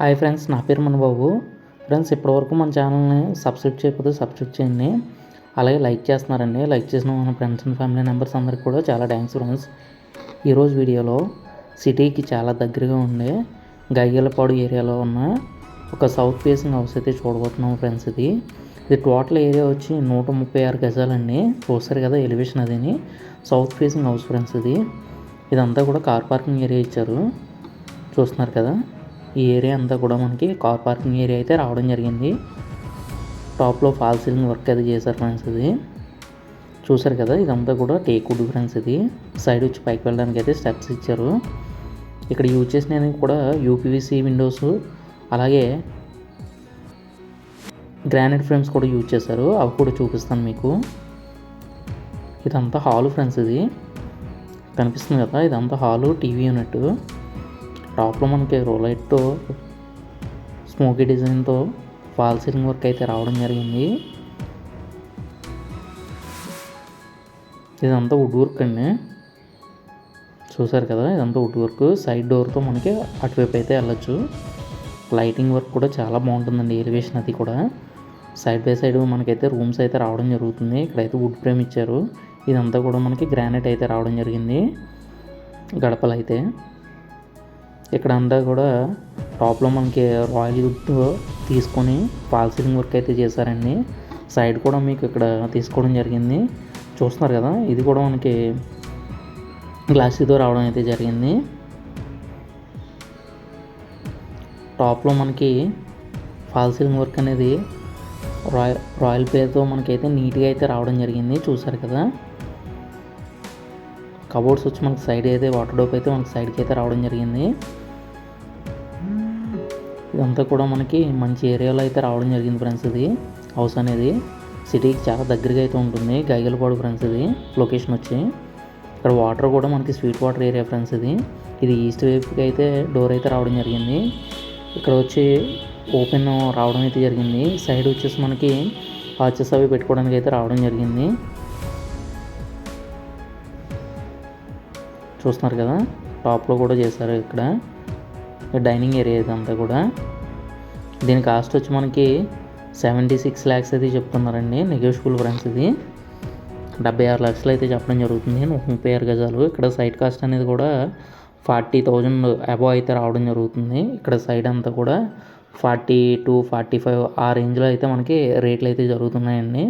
Hi friends, నా పేరు మనబాబు. Friends, ఇప్పటివరకు మన ఛానల్ని సబ్స్క్రైబ్ చేయకపోతే సబ్స్క్రైబ్ చేయండి. అలాగే లైక్ చేస్తున్నారండి. లైక్ చేసిన మన ఫ్రెండ్స్ అండ్ ఫ్యామిలీ మెంబర్స్ అందరికీ కూడా చాలా థ్యాంక్స్ ఫ్రెండ్స్. ఈరోజు వీడియోలో సిటీకి చాలా దగ్గరగా ఉండే గయ్యలపాడు ఏరియాలో ఉన్న ఒక సౌత్ ఫేసింగ్ హౌస్ అయితే చూడబోతున్నాం ఫ్రెండ్స్. ఇది టోటల్ ఏరియా వచ్చి 136 గజాలండి. చూస్తారు కదా ఎలివేషన్ అదిని. South facing house friends. ఇదంతా కూడా కార్ పార్కింగ్ ఏరియా ఇచ్చారు. చూస్తున్నారు కదా, ఈ ఏరియా అంతా కూడా మనకి కార్ పార్కింగ్ ఏరియా అయితే రావడం జరిగింది. టాప్లో ఫాల్ సీలింగ్ వర్క్ అయితే చేశారు ఫ్రెండ్స్. చూసారు కదా, ఇదంతా కూడా టేక్ వుడ్ ఫ్రెండ్స్. సైడ్ వచ్చి పైకి వెళ్ళడానికి అయితే స్టెప్స్ ఇచ్చారు. ఇక్కడ యూజ్ చేసినవి కూడా యూపీవీసీ విండోస్, అలాగే గ్రానైట్ ఫ్రేమ్స్ కూడా యూజ్ చేశారు. అవి కూడా చూపిస్తాను మీకు. ఇదంతా హాల్ ఫ్రెండ్స్. కనిపిస్తుంది కదా, ఇదంతా హాలు, టీవీ యూనిట్. టాప్లో మనకి రోలైట్తో స్మోకీ డిజైన్తో ఫాల్ సీలింగ్ వర్క్ అయితే రావడం జరిగింది. ఇదంతా వుడ్ వర్క్ అండి. చూసారు కదా, ఇదంతా వుడ్ వర్క్. సైడ్ డోర్తో మనకి అటువైపు అయితే వెళ్ళచ్చు. లైటింగ్ వర్క్ కూడా చాలా బాగుంటుందండి. ఎలివేషన్ అది కూడా సైడ్ బై సైడ్ మనకైతే రూమ్స్ అయితే రావడం జరుగుతుంది. ఇక్కడైతే వుడ్ ఫ్రేమ్ ఇచ్చారు. ఇదంతా కూడా మనకి గ్రానైట్ అయితే రావడం జరిగింది. గడపలు అయితే ఇక్కడ అంతా కూడా టాప్లో మనకి రాయల్ వుడ్ తీసుకొని ఫాల్ సీలింగ్ వర్క్ అయితే చేశారండి. సైడ్ కూడా మీకు ఇక్కడ తీసుకోవడం జరిగింది. చూస్తున్నారు కదా, ఇది కూడా మనకి గ్లాసీతో రావడం అయితే జరిగింది. టాప్లో మనకి ఫాల్ సీలింగ్ వర్క్ అనేది రాయల్ పేరుతో మనకైతే నీట్గా అయితే రావడం జరిగింది. చూసారు కదా, కబోర్డ్స్ వచ్చి మనకి సైడ్ అయితే వాటర్ డోప్ అయితే మనకి సైడ్కి అయితే రావడం జరిగింది. ఇదంతా కూడా మనకి మంచి ఏరియాలో అయితే రావడం జరిగింది ఫ్రెండ్స్. హౌస్ అనేది సిటీకి చాలా దగ్గరగా అయితే ఉంటుంది. గైగలపాడు ఫ్రెండ్స్. లొకేషన్ వచ్చి ఇక్కడ వాటర్ కూడా మనకి స్వీట్ వాటర్ ఏరియా ఫ్రెండ్స్. ఇది ఈస్ట్ వైపుకి అయితే డోర్ అయితే రావడం జరిగింది. ఇక్కడ వచ్చి ఓపెన్ రావడం అయితే జరిగింది. సైడ్ వచ్చేసి మనకి వాచెస్ అవి పెట్టుకోవడానికి అయితే రావడం జరిగింది. చూస్తున్నారు కదా, టాప్లో కూడా చేశారు. ఇక్కడ డైనింగ్ ఏరియా ఇదంతా కూడా. దీని కాస్ట్ వచ్చి మనకి 76 lakhs అయితే చెప్తున్నారండి. Negotiable friends. 76 లక్షలు అయితే చెప్పడం జరుగుతుంది. 136 గజాలు. ఇక్కడ సైట్ కాస్ట్ అనేది కూడా 40,000 అబోవ్ అయితే రావడం జరుగుతుంది. ఇక్కడ సైడ్ అంతా కూడా 40 to 45 ఆ రేంజ్లో అయితే మనకి రేట్లు అయితే జరుగుతున్నాయండి.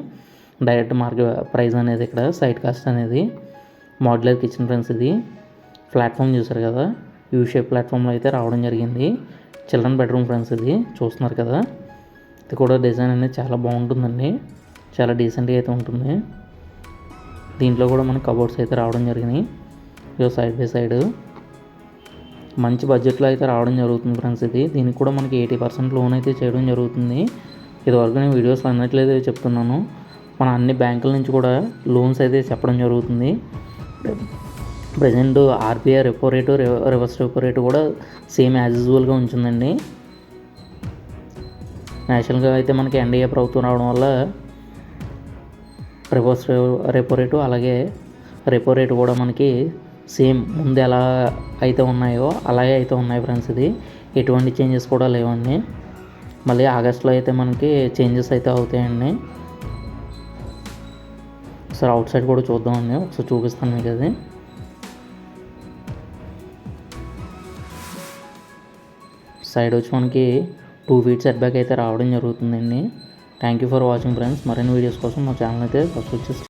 డైరెక్ట్ మార్కెట్ ప్రైస్ అనేది ఇక్కడ సైట్ కాస్ట్ అనేది. Modular kitchen friends. ప్లాట్ఫామ్ చూసారు కదా, యూ షేప్ ప్లాట్ఫామ్లో అయితే రావడం జరిగింది. Children bedroom friends. చూస్తున్నారు కదా, ఇది కూడా డిజైన్ అనేది చాలా బాగుంటుందండి. చాలా డీసెంట్గా అయితే ఉంటుంది. దీంట్లో కూడా మనకి కబోర్డ్స్ అయితే రావడం జరిగినాయి. ఇదో సైడ్ బై సైడ్ మంచి బడ్జెట్లో అయితే రావడం జరుగుతుంది ఫ్రెండ్స్. దీనికి కూడా మనకి 80% లోన్ అయితే చేయడం జరుగుతుంది. ఇదివరకు నేను వీడియోస్ అన్నట్లయితే చెప్తున్నాను. మన అన్ని బ్యాంకుల నుంచి కూడా లోన్స్ అయితే చెప్పడం జరుగుతుంది. Present RBI repo rate, reverse repo rate కూడా సేమ్ యాజ్ యూజువల్గా ఉంచిందండి. నేషనల్గా అయితే మనకి ఎన్డీఏ ప్రభుత్వం రావడం వల్ల రివర్స్ రెపో రేటు అలాగే రెపో రేటు కూడా మనకి సేమ్ ముందు ఎలా అయితే ఉన్నాయో అలాగే అయితే ఉన్నాయి ఫ్రెండ్స్. ఎటువంటి చేంజెస్ కూడా లేవండి. మళ్ళీ ఆగస్టులో అయితే మనకి చేంజెస్ అయితే అవుతాయండి. సార్ అవుట్ సైడ్ కూడా చూద్దామండి. ఒకసారి చూపిస్తాను మీకు. అది సైడ్ వచ్చి మనకి 2 feet సెట్ బ్యాక్ అయితే రావడం జరుగుతుందండి. Thank you for watching friends. మరిన్ని వీడియోస్ కోసం మా ఛానల్ అయితే సబ్స్క్రైబ్ చేసి